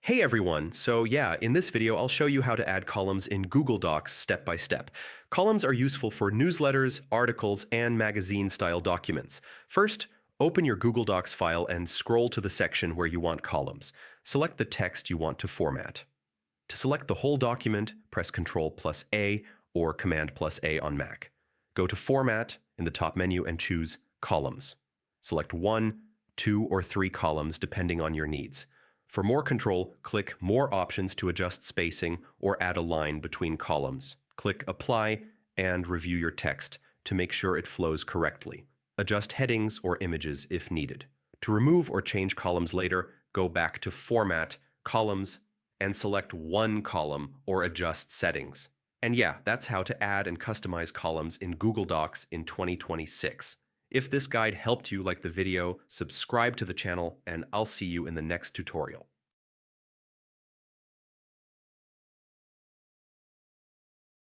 Hey everyone! So yeah, in this video I'll show you how to add columns in Google Docs step by step. Columns are useful for newsletters, articles, and magazine-style documents. First, open your Google Docs file and scroll to the section where you want columns. Select the text you want to format. To select the whole document, press Ctrl+A or Command+A on Mac. Go to Format in the top menu and choose Columns. Select 1, 2, or 3 columns depending on your needs. For more control, click More Options to adjust spacing or add a line between columns. Click Apply and review your text to make sure it flows correctly. Adjust headings or images if needed. To remove or change columns later, go back to Format, Columns, and select one column or adjust settings. And yeah, that's how to add and customize columns in Google Docs in 2026. If this guide helped you, like the video, subscribe to the channel, and I'll see you in the next tutorial.